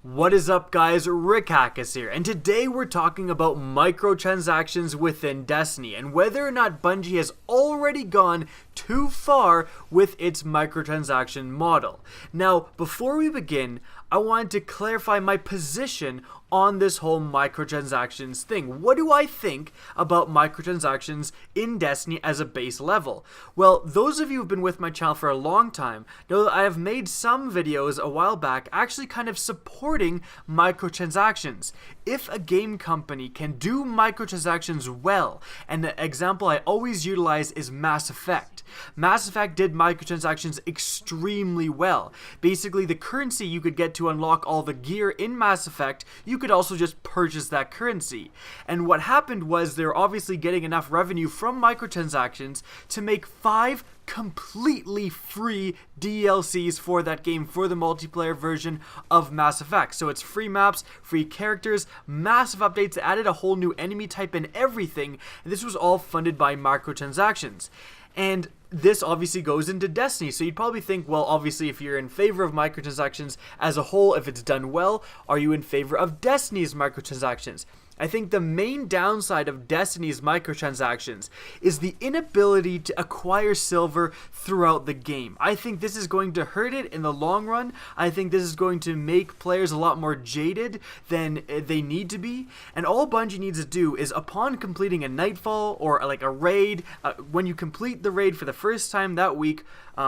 What is up, guys? Rick Hackus here, and today we're talking about microtransactions within Destiny and whether or not Bungie has already gone too far with its microtransaction model. Now, before we begin, I wanted to clarify my position on this whole microtransactions thing. What do I think about microtransactions in Destiny as a base level? Well, those of you who've been with my channel for a long time know that I have made some videos a while back actually kind of supporting microtransactions. If a game company can do microtransactions well, and the example I always utilize is Mass Effect. Mass Effect did microtransactions extremely well. Basically, the currency you could get to unlock all the gear in Mass Effect, you could also just purchase that currency. And what happened was they're obviously getting enough revenue from microtransactions to make 5 completely free DLCs for that game, for the multiplayer version of Mass Effect. So it's free maps, free characters, massive updates, added a whole new enemy type and everything, and this was all funded by microtransactions. And this obviously goes into Destiny, so you'd probably think, well, obviously if you're in favor of microtransactions as a whole, if it's done well, are you in favor of Destiny's microtransactions? I think the main downside of Destiny's microtransactions is the inability to acquire silver throughout the game. I think this is going to hurt it in the long run. I think this is going to make players a lot more jaded than they need to be. And all Bungie needs to do is, upon completing a Nightfall or like a raid, when you complete the raid for the first time that week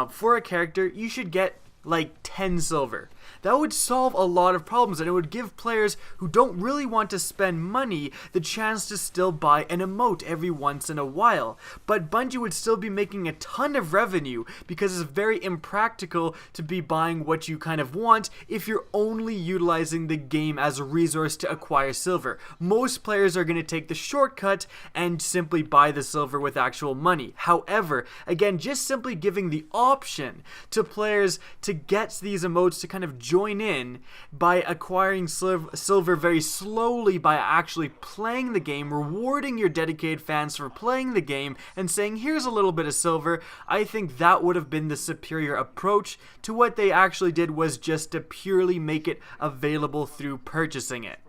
for a character, you should get like 10 silver. That would solve a lot of problems, and it would give players who don't really want to spend money the chance to still buy an emote every once in a while. But Bungie would still be making a ton of revenue because it's very impractical to be buying what you kind of want if you're only utilizing the game as a resource to acquire silver. Most players are going to take the shortcut and simply buy the silver with actual money. However, again, just simply giving the option to players to get these emotes to kind of join in by acquiring silver very slowly by actually playing the game, rewarding your dedicated fans for playing the game and saying, here's a little bit of silver. I think that would have been the superior approach to what they actually did, was just to purely make it available through purchasing it.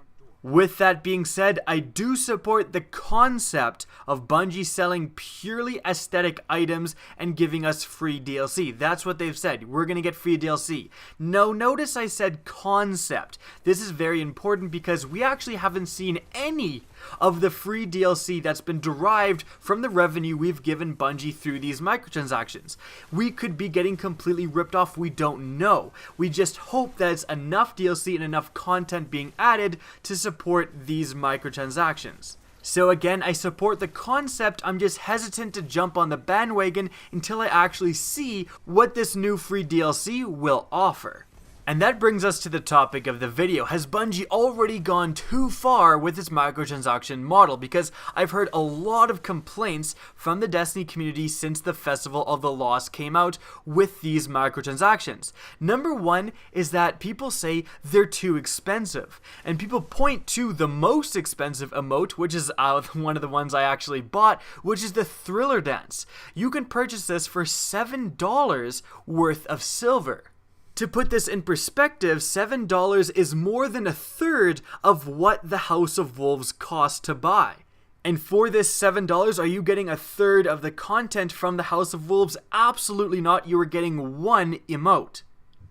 With that being said, I do support the concept of Bungie selling purely aesthetic items and giving us free DLC. That's what they've said. We're going to get free DLC. Now, notice I said concept. This is very important because we actually haven't seen any of the free DLC that's been derived from the revenue we've given Bungie through these microtransactions. We could be getting completely ripped off. We don't know. We just hope that it's enough DLC and enough content being added to support these microtransactions. So again, I support the concept. I'm just hesitant to jump on the bandwagon until I actually see what this new free DLC will offer. And that brings us to the topic of the video. Has Bungie already gone too far with its microtransaction model? Because I've heard a lot of complaints from the Destiny community since the Festival of the Lost came out with these microtransactions. Number one is that people say they're too expensive. And people point to the most expensive emote, which is one of the ones I actually bought, which is the Thriller Dance. You can purchase this for $7 worth of silver. To put this in perspective, $7 is more than a third of what the House of Wolves cost to buy. And for this $7, are you getting a third of the content from the House of Wolves? Absolutely not. You are getting one emote.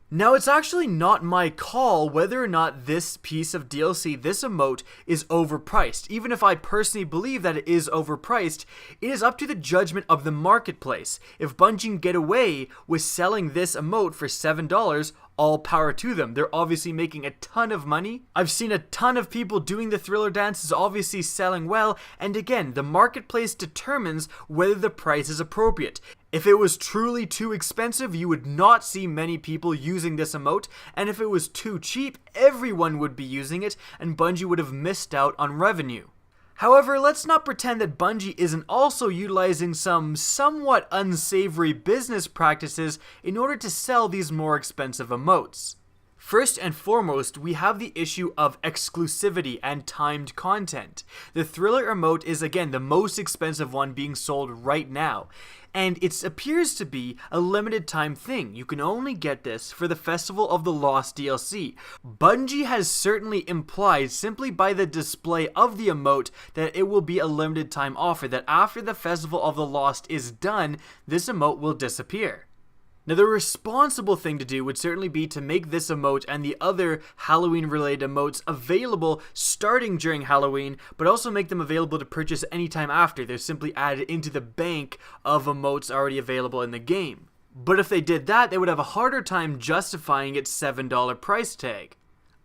Now, it's actually not my call whether or not this piece of DLC, this emote, is overpriced. Even if I personally believe that it is overpriced, it is up to the judgment of the marketplace. If Bungie can get away with selling this emote for $7, all power to them. They're obviously making a ton of money. I've seen a ton of people doing the Thriller Dance, is obviously selling well, and again, the marketplace determines whether the price is appropriate. If it was truly too expensive, you would not see many people using this emote, and if it was too cheap, everyone would be using it, and Bungie would have missed out on revenue. However, let's not pretend that Bungie isn't also utilizing some somewhat unsavory business practices in order to sell these more expensive emotes. First and foremost, we have the issue of exclusivity and timed content. The Thriller emote is again the most expensive one being sold right now, and it appears to be a limited time thing. You can only get this for the Festival of the Lost DLC. Bungie has certainly implied simply by the display of the emote that it will be a limited time offer, that after the Festival of the Lost is done, this emote will disappear. Now, the responsible thing to do would certainly be to make this emote and the other Halloween-related emotes available starting during Halloween, but also make them available to purchase anytime after. They're simply added into the bank of emotes already available in the game. But if they did that, they would have a harder time justifying its $7 price tag.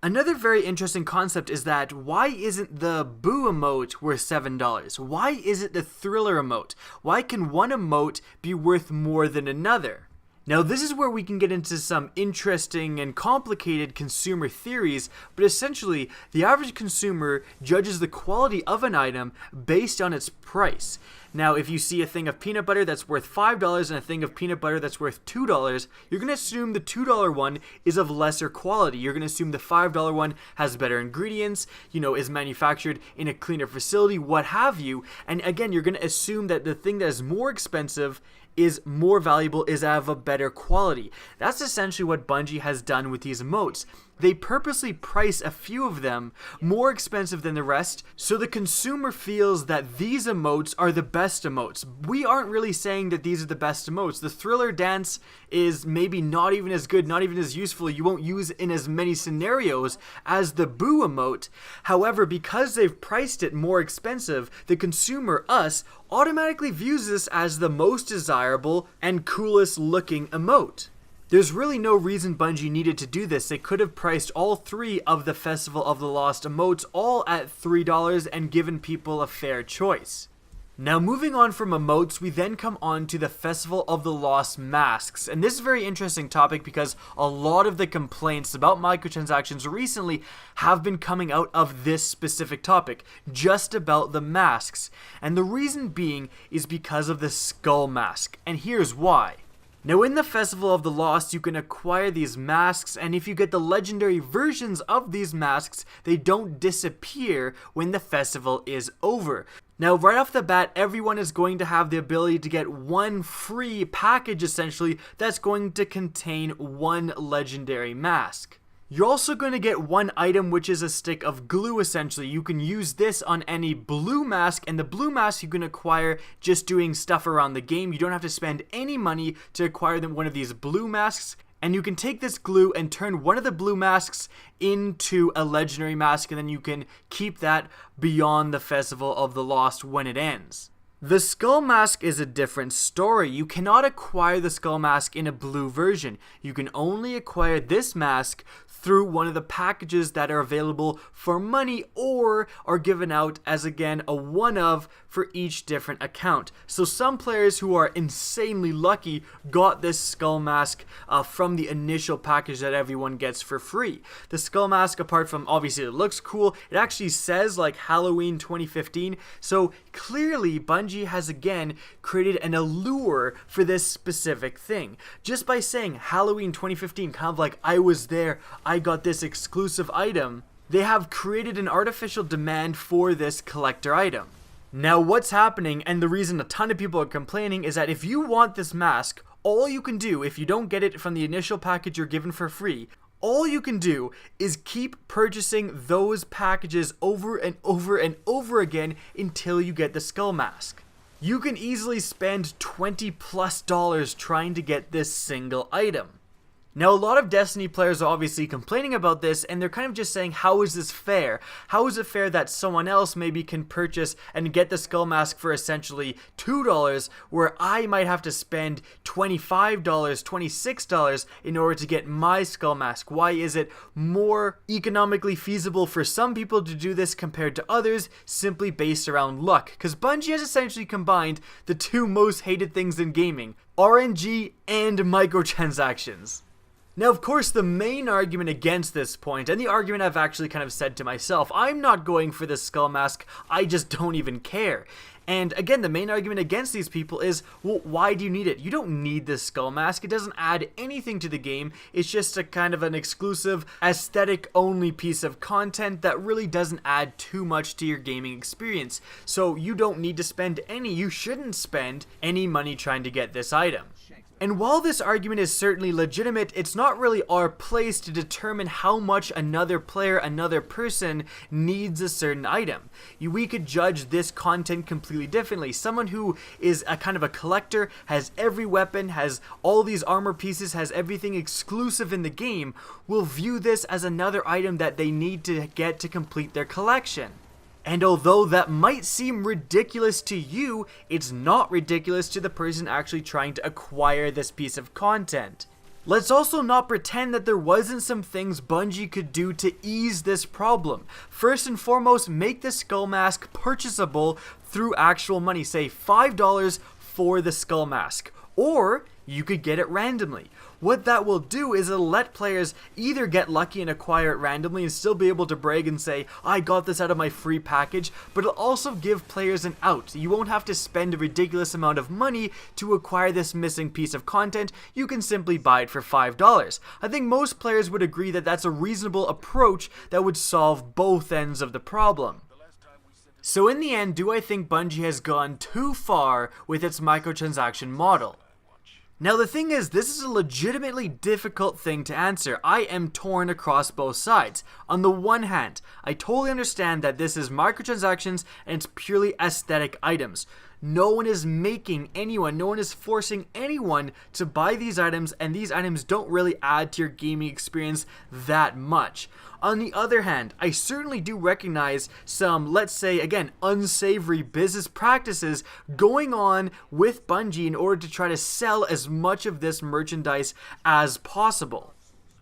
Another very interesting concept is that why isn't the Boo emote worth $7? Why is it the Thriller emote? Why can one emote be worth more than another? Now, this is where we can get into some interesting and complicated consumer theories, but essentially, the average consumer judges the quality of an item based on its price. Now, if you see a thing of peanut butter that's worth $5 and a thing of peanut butter that's worth $2, you're going to assume the $2 one is of lesser quality. You're going to assume the $5 one has better ingredients, is manufactured in a cleaner facility, what have you. And again, you're going to assume that the thing that is more expensive is more valuable, is of a better quality. That's essentially what Bungie has done with these emotes. They purposely price a few of them more expensive than the rest, so the consumer feels that these emotes are the best emotes. We aren't really saying that these are the best emotes. The Thriller dance is maybe not even as good, not even as useful. You won't use in as many scenarios as the Boo emote. However, because they've priced it more expensive, the consumer, us, automatically views this as the most desirable and coolest looking emote. There's really no reason Bungie needed to do this. They could have priced all three of the Festival of the Lost emotes all at $3 and given people a fair choice. Now, moving on from emotes, we then come on to the Festival of the Lost masks. And this is a very interesting topic because a lot of the complaints about microtransactions recently have been coming out of this specific topic, just about the masks. And the reason being is because of the skull mask. And here's why. Now, in the Festival of the Lost, you can acquire these masks, and if you get the legendary versions of these masks, they don't disappear when the festival is over. Now, right off the bat, everyone is going to have the ability to get one free package, essentially, that's going to contain one legendary mask. You're also going to get one item, which is a stick of glue, essentially. You can use this on any blue mask, and the blue mask you can acquire just doing stuff around the game. You don't have to spend any money to acquire one of these blue masks. And you can take this glue and turn one of the blue masks into a legendary mask, and then you can keep that beyond the Festival of the Lost when it ends. The skull mask is a different story. You cannot acquire the skull mask in a blue version. You can only acquire this mask through one of the packages that are available for money or are given out as, again, a one-of for each different account. So some players who are insanely lucky got this skull mask from the initial package that everyone gets for free. The skull mask, apart from obviously it looks cool, it actually says like Halloween 2015. So clearly Bungie has again created an allure for this specific thing. Just by saying Halloween 2015, kind of like I was there, I got this exclusive item, they have created an artificial demand for this collector item. Now what's happening, and the reason a ton of people are complaining, is that if you want this mask, all you can do, if you don't get it from the initial package you're given for free, all you can do is keep purchasing those packages over and over and over again until you get the skull mask. You can easily spend $20+ trying to get this single item. Now, a lot of Destiny players are obviously complaining about this, and they're kind of just saying, how is this fair? How is it fair that someone else maybe can purchase and get the skull mask for essentially $2, where I might have to spend $25, $26 in order to get my skull mask? Why is it more economically feasible for some people to do this compared to others, simply based around luck? Because Bungie has essentially combined the two most hated things in gaming, RNG and microtransactions. Now, of course, the main argument against this point, and the argument I've actually kind of said to myself, I'm not going for this skull mask, I just don't even care. And again, the main argument against these people is, well, why do you need it? You don't need this skull mask. It doesn't add anything to the game. It's just a kind of an exclusive, aesthetic-only piece of content that really doesn't add too much to your gaming experience. So you don't need to spend any, you shouldn't spend any money trying to get this item. And while this argument is certainly legitimate, it's not really our place to determine how much another player, another person, needs a certain item. We could judge this content completely differently. Someone who is a kind of a collector, has every weapon, has all these armor pieces, has everything exclusive in the game, will view this as another item that they need to get to complete their collection. And although that might seem ridiculous to you, it's not ridiculous to the person actually trying to acquire this piece of content. Let's also not pretend that there wasn't some things Bungie could do to ease this problem. First and foremost, make the skull mask purchasable through actual money. Say $5 for the skull mask. Or you could get it randomly. What that will do is it'll let players either get lucky and acquire it randomly and still be able to brag and say, I got this out of my free package, but it'll also give players an out. You won't have to spend a ridiculous amount of money to acquire this missing piece of content. You can simply buy it for $5. I think most players would agree that that's a reasonable approach that would solve both ends of the problem. So in the end, do I think Bungie has gone too far with its microtransaction model? Now the thing is, this is a legitimately difficult thing to answer. I am torn across both sides. On the one hand, I totally understand that this is microtransactions and it's purely aesthetic items. No one is making anyone, no one is forcing anyone to buy these items, and these items don't really add to your gaming experience that much. On the other hand, I certainly do recognize some, let's say, again, unsavory business practices going on with Bungie in order to try to sell as much of this merchandise as possible.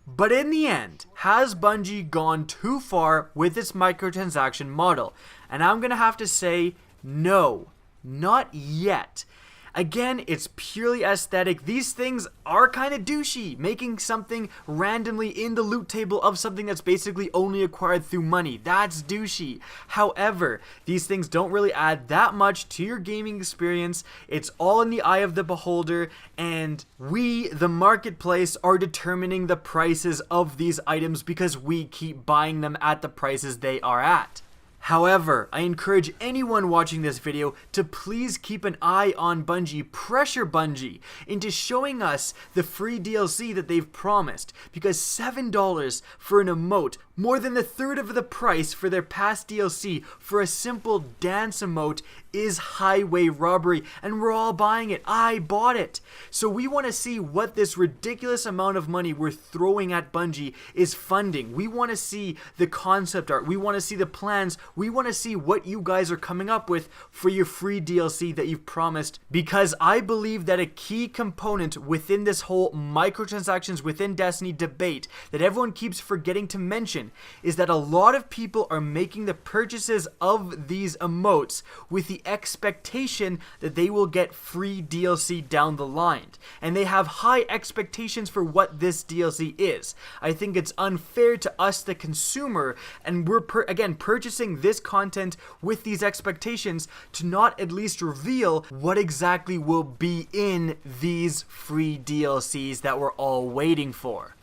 But in the end, has Bungie gone too far with its microtransaction model? And I'm gonna have to say, no. Not yet. Again, it's purely aesthetic. These things are kind of douchey, making something randomly in the loot table of something that's basically only acquired through money. That's douchey. However, these things don't really add that much to your gaming experience. It's all in the eye of the beholder, and we, the marketplace, are determining the prices of these items because we keep buying them at the prices they are at. However, I encourage anyone watching this video to please keep an eye on Bungie, pressure Bungie into showing us the free DLC that they've promised, because $7 for an emote, more than a third of the price for their past DLC for a simple dance emote, is highway robbery, and we're all buying it. I bought it. So we want to see what this ridiculous amount of money we're throwing at Bungie is funding. We want to see the concept art. We want to see the plans. We want to see what you guys are coming up with for your free DLC that you've promised, because I believe that a key component within this whole microtransactions within Destiny debate that everyone keeps forgetting to mention is that a lot of people are making the purchases of these emotes with the expectation that they will get free DLC down the line, and they have high expectations for what this DLC is. I think it's unfair to us, the consumer, and we're again purchasing this content with these expectations to not at least reveal what exactly will be in these free DLCs that we're all waiting for.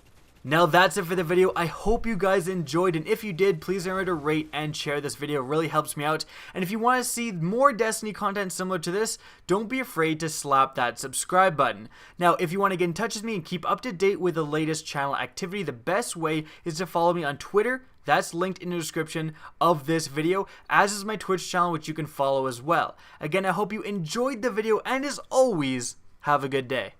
Now that's it for the video. I hope you guys enjoyed, and if you did, please remember to rate and share this video. It really helps me out. And if you want to see more Destiny content similar to this, don't be afraid to slap that subscribe button. Now, if you want to get in touch with me and keep up to date with the latest channel activity, the best way is to follow me on Twitter. That's linked in the description of this video, as is my Twitch channel, which you can follow as well. Again, I hope you enjoyed the video, and as always, have a good day.